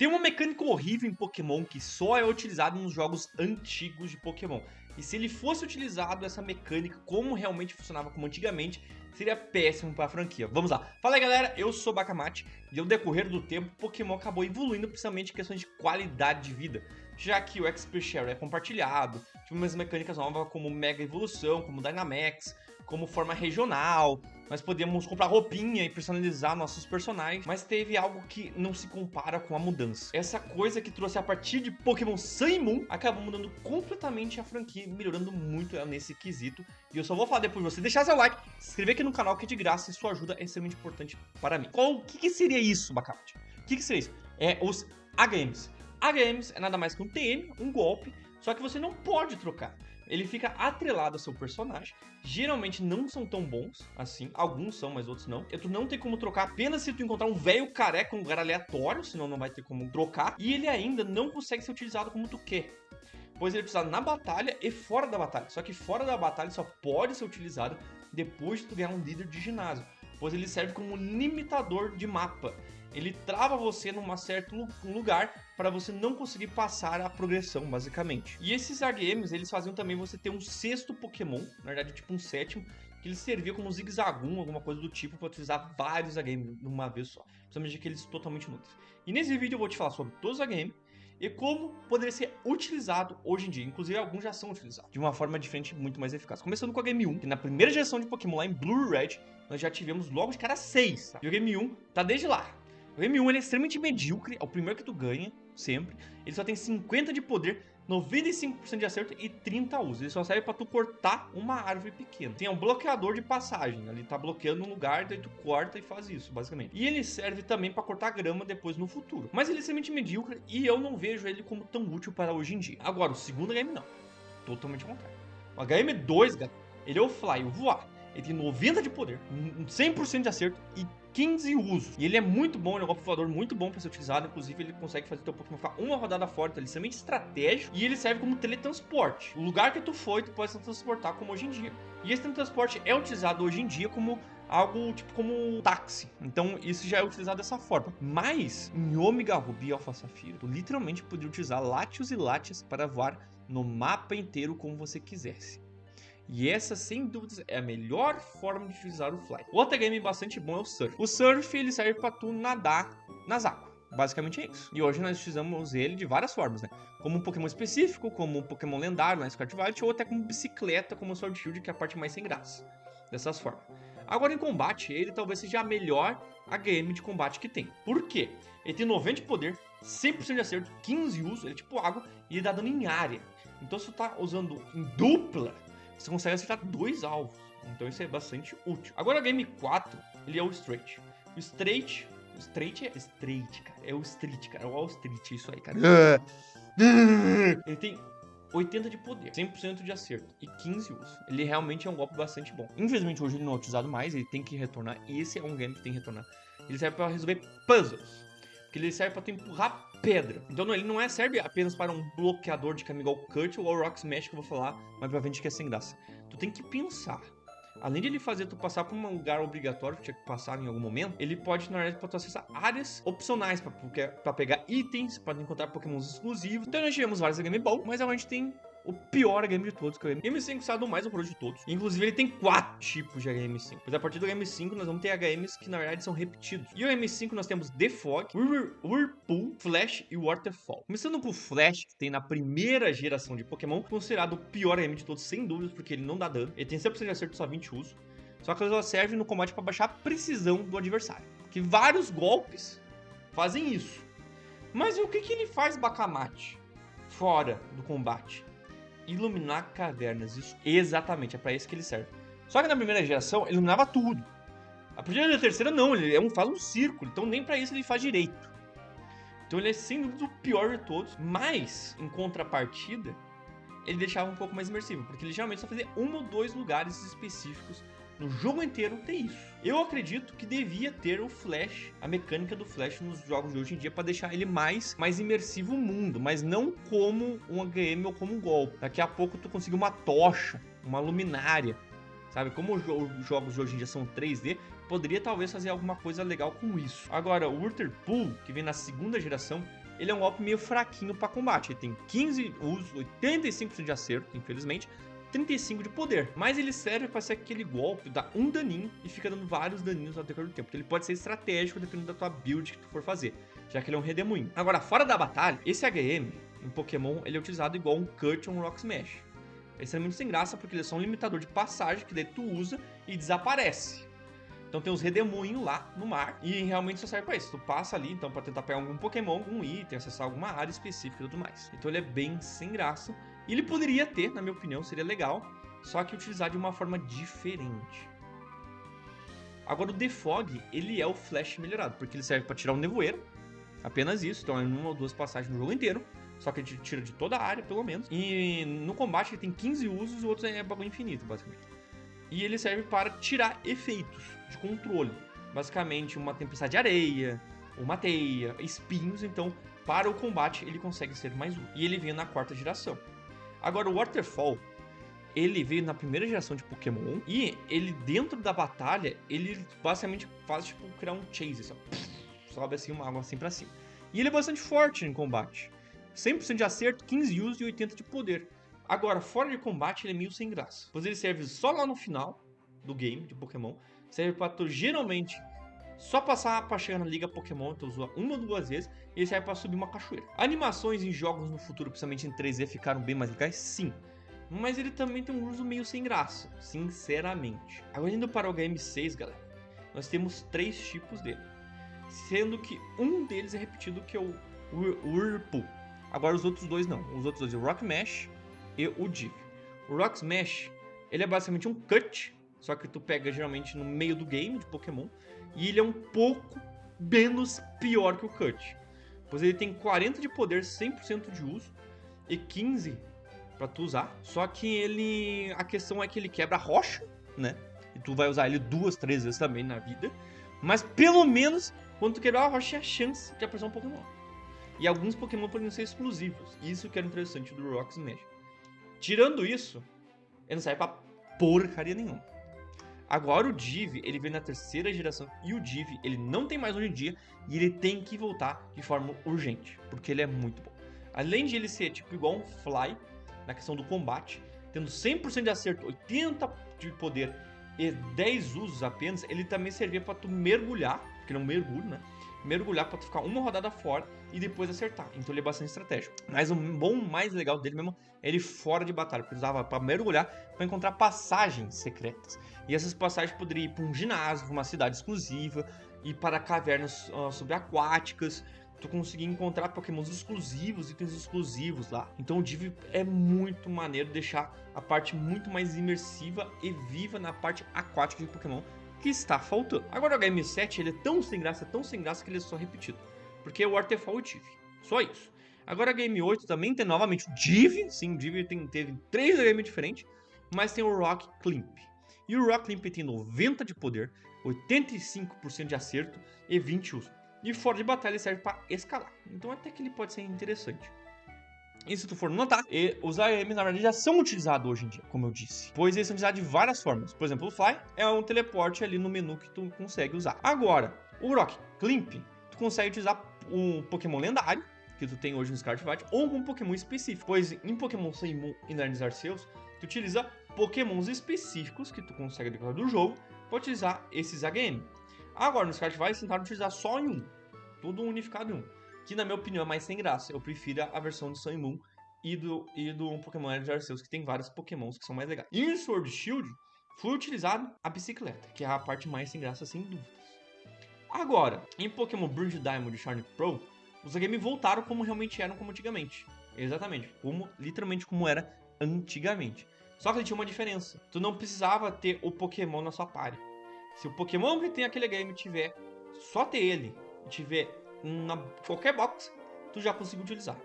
Tem uma mecânica horrível em Pokémon que só é utilizada nos jogos antigos de Pokémon. E se ele fosse utilizado essa mecânica como realmente funcionava como antigamente, seria péssimo para a franquia. Vamos lá. Fala aí galera, eu sou o Bakamati e ao decorrer do tempo, Pokémon acabou evoluindo principalmente em questões de qualidade de vida, já que o XP Share é compartilhado, tivemos mecânicas novas como Mega Evolução, como Dynamax, como forma regional, nós podemos comprar roupinha e personalizar nossos personagens, mas teve algo que não se compara com a mudança. Essa coisa que trouxe a partir de Pokémon Sun e Moon acabou mudando completamente a franquia, melhorando muito nesse quesito. E eu só vou falar depois de você deixar seu like, se inscrever aqui no canal que é de graça e sua ajuda é extremamente importante para mim. O que seria isso, Bakamati? O que seria isso? É os AGMs. AGMs é nada mais que um TM, um golpe, só que você não pode trocar. Ele fica atrelado ao seu personagem. Geralmente não são tão bons assim. Alguns são, mas outros não. E tu não tem como trocar apenas se tu encontrar um velho careca em um lugar aleatório, senão não vai ter como trocar. E ele ainda não consegue ser utilizado como tu quer, pois ele precisa na batalha e fora da batalha. Só que fora da batalha só pode ser utilizado depois de tu ganhar um líder de ginásio, pois ele serve como limitador de mapa. Ele trava você num certo lugar para você não conseguir passar a progressão, basicamente. E esses AGMs, eles faziam também você ter um sexto Pokémon, na verdade tipo um sétimo, que ele servia como um Zigzagoon, alguma coisa do tipo, para utilizar vários AGMs de uma vez só, principalmente aqueles totalmente inúteis. E nesse vídeo eu vou te falar sobre todos os AGMs e como poderia ser utilizado hoje em dia. Inclusive, alguns já são utilizados de uma forma diferente e muito mais eficaz. Começando com a Game 1, que na primeira geração de Pokémon lá em Blue e Red, nós já tivemos logo de cara 6. Tá? E o Game 1 tá desde lá. O M1 ele é extremamente medíocre, é o primeiro que tu ganha, sempre. Ele só tem 50 de poder, 95% de acerto e 30 uso. Ele só serve pra tu cortar uma árvore pequena. Tem um bloqueador de passagem, ele tá bloqueando um lugar, daí tu corta e faz isso, basicamente. E ele serve também pra cortar grama depois no futuro. Mas ele é extremamente medíocre e eu não vejo ele como tão útil para hoje em dia. Agora, o segundo game não. Totalmente contrário. O HM2, galera, ele é o Fly, o voar. Ele tem 90 de poder, 100% de acerto e 15 usos. E ele é muito bom, ele é um golpe voador muito bom para ser utilizado. Inclusive, ele consegue fazer teu Pokémon ficar uma rodada fora, então ele é extremamente estratégico. E ele serve como teletransporte. O lugar que tu foi, tu pode se transportar como hoje em dia. E esse teletransporte é utilizado hoje em dia como algo tipo como táxi. Então isso já é utilizado dessa forma. Mas em Omega Ruby e Alpha Safira, tu literalmente poderia utilizar Latios e Latias para voar no mapa inteiro como você quisesse. E essa, sem dúvidas, é a melhor forma de utilizar o Fly. Outro game bastante bom é o Surf. O Surf, ele serve para tu nadar nas águas. Basicamente é isso. E hoje nós utilizamos ele de várias formas, né? Como um Pokémon específico, como um Pokémon lendário na Scarlet Violet, ou até como bicicleta, como o Sword Shield, que é a parte mais sem graça. Dessas formas. Agora em combate, ele talvez seja a melhor AGM de combate que tem. Por quê? Ele tem 90 de poder, 100% de acerto, 15 uso, ele é tipo água, e ele dá dano em área. Então se tu tá usando em dupla, você consegue acertar 2 alvos. Então isso é bastante útil. Agora o Game 4, ele é o Straight. O Straight é Straight, cara. É o Street, cara. É o All Street, isso aí, cara. Ele tem 80 de poder, 100% de acerto e 15 uso. Ele realmente é um golpe bastante bom. Infelizmente hoje ele não é utilizado mais, ele tem que retornar. E esse é um game que tem que retornar. Ele serve para resolver puzzles. Porque ele serve para tu empurrar pedra. Então ele não serve apenas para um bloqueador de caminho igual o Cut ou o Rock Smash que eu vou falar mais pra frente que é sem graça. Tu tem que pensar. Além de ele fazer tu passar por um lugar obrigatório que tinha que passar em algum momento, ele pode, na verdade, pra tu acessar áreas opcionais pra pegar itens, pra encontrar Pokémons exclusivos. Então nós tivemos vários game bom, mas agora a gente tem o pior game de todos, que é o M5 usado mais approach de todos. Inclusive, ele tem 4 tipos de HM5. Pois a partir do HM5, nós vamos ter HMs que, na verdade, são repetidos. E o HM5, nós temos The Fog, Whirlpool, Flash e Waterfall. Começando com o Flash, que tem na primeira geração de Pokémon, considerado o pior HM de todos, sem dúvidas, porque ele não dá dano. Ele tem 100% de acerto, só 20 uso. Só que ela serve no combate para baixar a precisão do adversário. Que vários golpes fazem isso. Mas e o que ele faz, Bakamati? Fora do combate? Iluminar cavernas, isso exatamente, é pra isso que ele serve. Só que na primeira geração ele iluminava tudo. A partir da terceira não, ele faz um círculo, então nem pra isso ele faz direito. Então ele é sem dúvida o pior de todos, mas em contrapartida ele deixava um pouco mais imersivo, porque ele geralmente só fazia 1 ou 2 lugares específicos no jogo inteiro ter isso. Eu acredito que devia ter o Flash, a mecânica do Flash nos jogos de hoje em dia para deixar ele mais imersivo o mundo, mas não como um AGM ou como um golpe. Daqui a pouco tu conseguir uma tocha, uma luminária, sabe? Como os jogos de hoje em dia são 3D, poderia talvez fazer alguma coisa legal com isso. Agora, o Whirlpool, que vem na segunda geração, ele é um golpe meio fraquinho pra combate. Ele tem 15 usos, 85% de acerto, infelizmente, 35 de poder. Mas ele serve pra ser aquele golpe, dá um daninho e fica dando vários daninhos ao decorrer do tempo. Porque ele pode ser estratégico dependendo da tua build que tu for fazer, já que ele é um redemoinho. Agora, fora da batalha, esse HM em Pokémon, ele é utilizado igual um Cut ou um Rock Smash. Esse é muito sem graça porque ele é só um limitador de passagem que daí tu usa e desaparece. Então tem os redemoinhos lá no mar e realmente só serve pra isso. Tu passa ali, então, pra tentar pegar algum Pokémon, algum item, acessar alguma área específica e tudo mais. Então ele é bem sem graça. E ele poderia ter, na minha opinião, seria legal, só que utilizar de uma forma diferente. Agora o Defog, ele é o Flash melhorado, porque ele serve pra tirar o nevoeiro. Apenas isso, então é uma ou duas passagens no jogo inteiro. Só que ele tira de toda a área, pelo menos. E no combate ele tem 15 usos, o outro é bagulho infinito, basicamente. E ele serve para tirar efeitos de controle. Basicamente, uma tempestade de areia, uma teia, espinhos. Então, para o combate, ele consegue ser mais útil. E ele vem na 4ª geração. Agora, o Waterfall, ele veio na 1ª geração de Pokémon. E ele, dentro da batalha, ele basicamente faz, tipo, criar um chase. Só. Sobe assim, uma água assim pra cima. E ele é bastante forte em combate. 100% de acerto, 15 usos e 80 de poder. Agora, fora de combate, ele é meio sem graça. Pois ele serve só lá no final do game de Pokémon. Serve pra tu, geralmente, só passar pra chegar na Liga Pokémon. Tu usa uma ou duas vezes. E ele serve pra subir uma cachoeira. Animações em jogos no futuro, principalmente em 3D, ficaram bem mais legais? Sim. Mas ele também tem um uso meio sem graça, sinceramente. Agora, indo para o HM6, galera, nós temos 3 tipos dele. Sendo que um deles é repetido, que é o Whirlpool. Agora os outros dois não. Os outros dois é o Rock Smash e o Div. O Rock Smash, ele é basicamente um cut, só que tu pega geralmente no meio do game de Pokémon, e ele é um pouco menos pior que o cut. Pois ele tem 40 de poder, 100% de uso e 15 pra tu usar. Só que ele... a questão é que ele quebra a rocha, né? E tu vai usar ele 2, 3 vezes também na vida. Mas pelo menos, quando tu quebrar a rocha, é a chance de aparecer um Pokémon. E alguns Pokémon podem ser exclusivos. Isso que era interessante do Rock Smash. Tirando isso, ele não serve pra porcaria nenhuma. Agora o Div, ele veio na 3ª geração. E o Div, ele não tem mais hoje em dia. E ele tem que voltar de forma urgente. Porque ele é muito bom. Além de ele ser tipo igual um Fly, na questão do combate, tendo 100% de acerto, 80 de poder e 10 usos apenas, ele também servia pra tu mergulhar. Porque ele é um mergulho, né? Mergulhar pra tu ficar uma rodada fora e depois acertar. Então ele é bastante estratégico. Mas o bom, mais legal dele mesmo é ele fora de batalha, porque ele usava pra mergulhar pra encontrar passagens secretas. E essas passagens poderiam ir pra um ginásio, pra uma cidade exclusiva, ir para cavernas subaquáticas. Tu conseguir encontrar Pokémons exclusivos, itens exclusivos lá. Então o Div é muito maneiro, deixar a parte muito mais imersiva e viva na parte aquática de Pokémon, que está faltando. Agora o HM7, ele é tão sem graça que ele é só repetido. Porque é o Waterfall e o Div. Só isso. Agora o HM8 também tem novamente o Div. Sim, o Div teve 3 HM diferentes. Mas tem o Rock Climp. E o Rock Climp tem 90 de poder, 85% de acerto e 20 uso. E fora de batalha ele serve para escalar. Então até que ele pode ser interessante. E se tu for notar, os AMs na verdade já são utilizados hoje em dia, como eu disse. Pois eles são utilizados de várias formas. Por exemplo, o Fly é um teleporte ali no menu que tu consegue usar. Agora, o Rock Climp, tu consegue utilizar um Pokémon lendário, que tu tem hoje no Scarlet Violet, ou algum Pokémon específico. Pois em Pokémon Sun e Moon e Narnis Arceus, tu utiliza Pokémons específicos que tu consegue decorar do jogo para utilizar esses AGM. Agora, no Scarlet Violet, tentaram utilizar só em um. Tudo unificado em um. Que, na minha opinião, é mais sem graça. Eu prefiro a versão de Sun e Moon e do Pokémon Legends Arceus, que tem vários Pokémons que são mais legais. E em Sword Shield, foi utilizado a bicicleta, que é a parte mais sem graça, sem dúvidas. Agora, em Pokémon Brilliant Diamond e Shiny Pearl, os AGM voltaram como realmente eram como antigamente. Exatamente, literalmente como era antigamente. Só que ele tinha uma diferença. Tu não precisava ter o Pokémon na sua party. Se o Pokémon que tem aquele game tiver, só ter ele, e tiver na qualquer box, tu já conseguiu utilizar.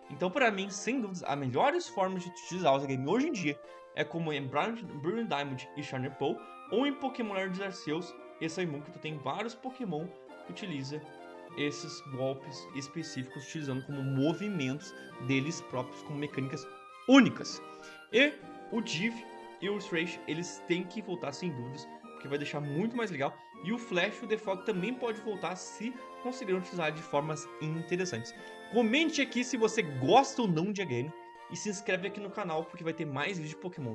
Então, para mim, sem dúvidas, as melhores formas de utilizar os game hoje em dia é como em Brilliant Diamond e Shiny Pearl, ou em Pokémon Legends Arceus e Sun e Moon, que tu tem vários Pokémon que utiliza esses golpes específicos, utilizando como movimentos deles próprios, como mecânicas únicas. E o Div e o Thrash, eles têm que voltar sem dúvidas, porque vai deixar muito mais legal. E o Flash e o The Fog também pode voltar se conseguirem utilizar de formas interessantes. Comente aqui se você gosta ou não de A-Game e se inscreve aqui no canal porque vai ter mais vídeos de Pokémon.